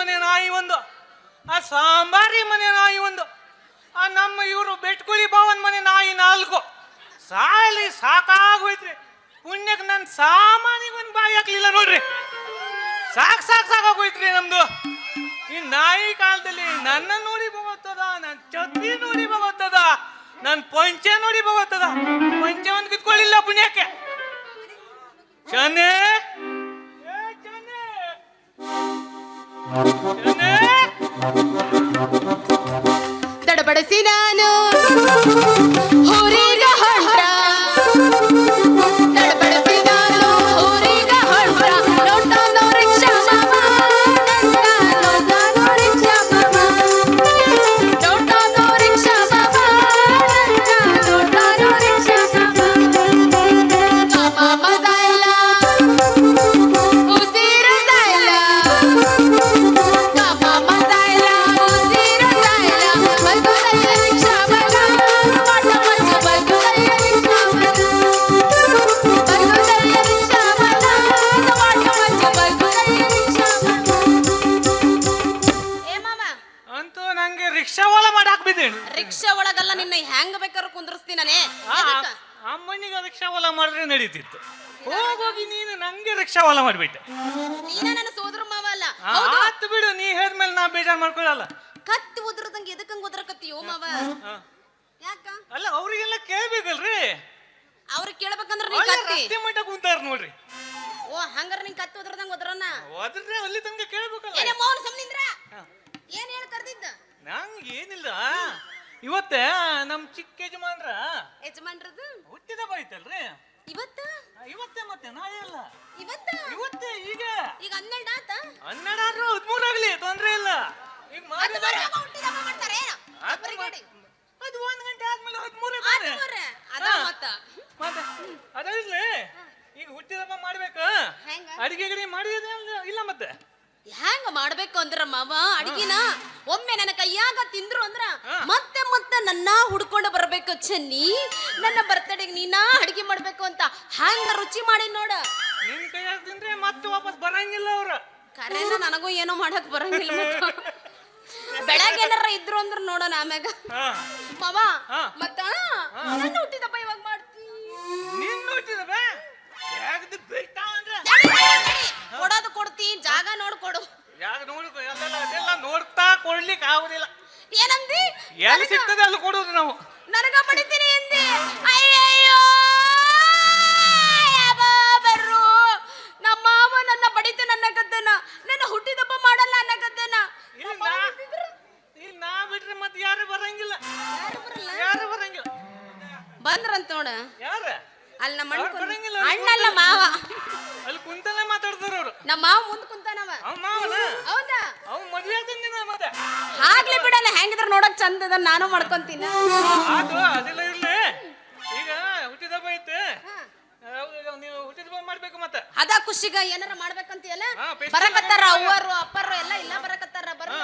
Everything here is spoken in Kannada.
ಮನೆ ನಾಯಿ ಒಂದು, ಆ ಸಾಂಬಾರಿ ಮನೆ ನಾಯಿ ಒಂದು, ಆ ನಮ್ಮ ಇವರು ಬೆಟ್ಕುಳಿ ಭಾವನ್ ಮನೆ ನಾಯಿ 4. ಸಾಲಿ ಸಾಕಾಗೋಯ್ತ್ರಿ. ಪುಣ್ಯಕ್ಕೆ ನನ್ನ ಸಾಮಾನಿಗೆ ಒಂದು ಬಾಯಿ ಹಾಕ್ಲಿಲ್ಲ ನೋಡ್ರಿ. ಸಾಕಾಗೋಯ್ತ್ರಿ ನಮ್ದು. ಈ ನಾಯಿ ಕಾಲದಲ್ಲಿ ನನ್ನ ನೋಡಿ ಬಗೋತ್ತದ, ನನ್ನ ಛತ್ರಿ ನೋಡಿ ಬಗೋತ್ತದ, ನನ್ನ ಪಂಚೆ ನೋಡಿ ಬಗೋತ್ತದ. ಪಂಚೆ ಒಂದು ಕಿತ್ಕೊಳ್ಳಿಲ್ಲ ಪುಣ್ಯಕ್ಕೆ. ಚನ್ನೆ ತಡಬಡಿಸಿ ನಾನು ಊರಿಗ ಹೊಂಟ, ತಡಬಡಿಸಿ ನಾನು ಊರಿಗ ಹೊಂಟ. ನೋಡ್ತಾನೋ ರಿಕ್ಷಾ ಮಾಮ, ನೋಡ್ತಾನೋ ರಿಕ್ಷಾ ಮಾಮ, ನೋಡ್ತಾನೋ ರಿಕ್ಷಾ ಮಾಮ, ನೋಡ್ತಾನೋ ರಿಕ್ಷಾ ಮಾಮ. ಮಾಮ ಮಜಾಯಿಲ್ಲ ಉಸಿರ ಜಾಯಿಲ್ಲ, ಮಾಮ ಮಜಾಯಿಲ್ಲ ಉಸಿರ ಜಾಯಿಲ್ಲ. ಬಲ್ಗುದಯ್ಯ ರಿಕ್ಷಾ ಮಗ, ಮಾಟ ಮಚ್ಚ ಬಲ್ಗುದಯ್ಯ ರಿಕ್ಷಾ ಮಗ, ಬಲ್ಗುದಯ್ಯ ರಿಕ್ಷಾ ಮಗ, ಮಾಟ ಮಚ್ಚ ಬಲ್ಗುದಯ್ಯ ರಿಕ್ಷಾ ಮಗ. ಏ ಮಾಮ, ಅಂತೂ ನಂಗೆ ರಿಕ್ಷಾ ಒಳ ಮಾಡಾಕ್ ಬಿದ್ದೇನು. ರಿಕ್ಷಾ ಒಳಗಲ್ಲ ನಿನ್ನ ಹೆಂಗ್ ಬೇಕಾದ್ರೂ ಕುಂದ್ರಸ್ತೀನೇ. ಅಮ್ಮನಿಗೆ ರಿಕ್ಷಾ ಒಲ ಮಾಡಿದ್ರೆ ನಡೀತಿತ್ತು. ಹೋಗೋಗಿ ನೀನು ನಂಗೆ ರಿಕ್ಷಾ ಒಲ ಮಾಡ್ಬಿಟ್ಟೆ. ನೀನ ನನ್ನ ಸೋದರ ಮಾವ ಅಲ್ಲ. ಆತು ಬಿಡು, ನೀ ಹೇಳಿದ್ಮೇಲೆ ನಾ ಬೇಜಾರು ಮಾಡ್ಕೊಳ್ಳಲ್ಲ. ಕತ್ತಿ ಉದ್ರದಂಗೆ ಎದಕ್ಕಂಗ್ ಉದ್ರಕತ್ತೀಯೋ ಮಾವ? ಯಾಕ? ಅಲ್ಲ ಅವ್ರಿಗೆಲ್ಲ ಕೇಳ್ಬೇಕಲ್ರಿ. ಅವ್ರಿಗೆ ಕೇಳ್ಬೇಕಂದ್ರ ನೀ ಕತ್ತಿ ರಸ್ತೆ ಮಟ್ಟ ಕುಂತಾರ ನೋಡ್ರಿ. ಓ ಹಂಗಾರ ನಿಂಗೆ ಕತ್ತಿ ಉದ್ರದಂಗ ಉದ್ರನ ಹೋದ್ರೆ ಅಲ್ಲಿ ತನಕ ಕೇಳ್ಬೇಕಲ್ಲ. ಏನೇ ಮೌನ ಸುಮ್ನಿಂದ್ರ. ಏನ್ ಹೇಳಿ ಕರ್ದಿದ್ದ? ನಂಗೆ ಏನಿಲ್ಲ, ಇವತ್ತ ನಮ್ ಚಿಕ್ಕ ಯಜಮಾನ್ರ ಯಜಮಾನ್ರದು ಹುಟ್ಟಿದ ಬೈತಲ್ರಿ. ಇವತ್ತ ಇವತ್ತೇ ಮತ್ತೆ ನಾಳೆ ಅಲ್ಲ, ಇವತ್ತೇ ಈಗ 12 ಆತ. 12 13 ಆಗ್ಲಿ ತೊಂದ್ರೆ ಇಲ್ಲ. ಈಗ ಅದು ಬರುವಾಗ ಹುಟ್ಟಿದಬ್ಬ ಮಾಡ್ತಾರೆ ಏನು? ಅದು 1 ಗಂಟೆ ಆದ್ಮೇಲೆ 13 ಅದ ಮತ್ತ ಮತ್ತೆ ಅದಿರ್ಲಿ. ಈಗ ಹುಟ್ಟಿದಬ್ಬ ಮಾಡ್ಬೇಕು, ಹೆಂಗ ಅಡಿಗೆ ಗಿಡಿ ಮಾಡಿದ ಇಲ್ಲ ಮತ್ತೆ ಹೆಂಗ ಮಾಡ್ಬೇಕು ಅಂದ್ರ ಮಾವ ಅಡಿಗೆನ ಒಮ್ಮೆ ನನ್ನ ಕೈಯಾಗ ತಿಂದ್ರು ಅಂದ್ರ ಮತ್ತೆ ಮತ್ತೆ ನನ್ನ ಹುಡ್ಕೊಂಡು ಬರ್ಬೇಕು. ಚನ್ನಿ ನನ್ನ ಬರ್ತಡೆಗೆ ನೀನಾ ಅಡಿಗೆ ಮಾಡ್ಬೇಕು ಅಂತ ಹಂಗ ರುಚಿ ಮಾಡಿ ನೋಡ. ನಿನ್ ಕೈಯಾಗ ತಿಂದ್ರೆ ಮತ್ತೆ ವಾಪಸ್ ಬರಂಗಿಲ್ಲ ಅವ್ರ. ಕರೆನ ನನಗೂ ಏನೋ ಮಾಡಕ್ ಬರಂಗಿಲ್ಲ. ಬೆಳಗ್ಗೆ ಏನಾರ ಇದ್ರು ಅಂದ್ರ ನೋಡೋಣ ಆಮ್ಯಾಗ. ಮಾವ ಮತ್ತ ನನ್ನ ಹುಟ್ಟಿದಪ್ಪ ಇವಾಗ ಮಾಡ್ತೀನಿ. ನಿನ್ನ ಹುಟ್ಟಿದಬ್ಬ ಯಾಕದು ಬೇಕಾ ಅಂದ್ರೆ ಕೊಡೋದು ಕೊಡ್ತಿ, ಜಾಗ ನೋಡ್ಕೊಡು. ಯಾಕ ನೋಡ್ಕೊ, ಅದೆಲ್ಲ ನೋಡ್ತಾ ಕೊಡ್ಲಿಕ್ಕೆ ಆಗುದಿಲ್ಲ. ಏನಂದಿ? ಎಲ್ಲಿ ಸಿಗ್ತದೆ ಅಲ್ಲಿ ಕೊಡುದು ನಾವು. ನನಗ ಪಡಿತೀನಿ ಎಂದಿ. ಅಯ್ಯಯ್ಯೋ ಬರ್ರು, ನಮ್ಮ ಮಾವ ನನ್ನ ಬಡಿತು ನನ್ನ ಗದ್ದನ, ನನ್ನ ಹುಟ್ಟಿದಬ್ಬ ಮಾಡಲ್ಲ ನನ್ನ ಗದ್ದನ. ಇಲ್ಲಿ ನಾ ಬಿಟ್ರೆ ಮತ್ತೆ ಯಾರು ಬರಂಗಿಲ್ಲ. ಯಾರು ಬರಂಗಿಲ್ಲ. ಬಂದ್ರಂತ ನೋಡ. ಯಾರ ಅಲ್ಲಿ ನಮ್ಮ ಬರಂಗಿಲ್ಲ. ಅಣ್ಣಲ್ಲ ಮಾವ, ಅಲ್ಲಿ ಕುಂತಲ್ಲೇ ಮಾತಾಡ್ತಾರ ಅವ್ರು. ನಮ್ಮ ಮಾವ ಮುಂದ್ ಕುಂತಾನವ. ಅವ್ ಮಾವನ ಹೌದಾ? ಅವ್ ಮದ್ವೆ ಆಗ್ತಿನ ಮತ್ತೆ ಆಗ್ಲಿ ಬಿಡಲ್ಲ, ಹೆಂಗಿದ್ರ ನೋಡಕ್ ಚಂದ ಅದ, ನಾನು ಮಾಡ್ಕೊಂತೀನಿ. ಅದು ಅದೆಲ್ಲ ಇರ್ಲಿ. ಈಗ ಹುಟ್ಟಿದಬ್ಬ ಐತೆ, ನೀವು ಹುಟ್ಟಿದಬ್ಬ ಮಾಡ್ಬೇಕು ಮತ್ತೆ. ಅದ ಖುಷಿಗ ಏನಾರ ಮಾಡ್ಬೇಕಂತೀಯಲ್ಲ. ಬರಕತ್ತಾರ ಅವ್ವರು ಅಪ್ಪರು ಎಲ್ಲ ಇಲ್ಲ ಬರಕತ್ತಾರ. ಬರ್ರಿ.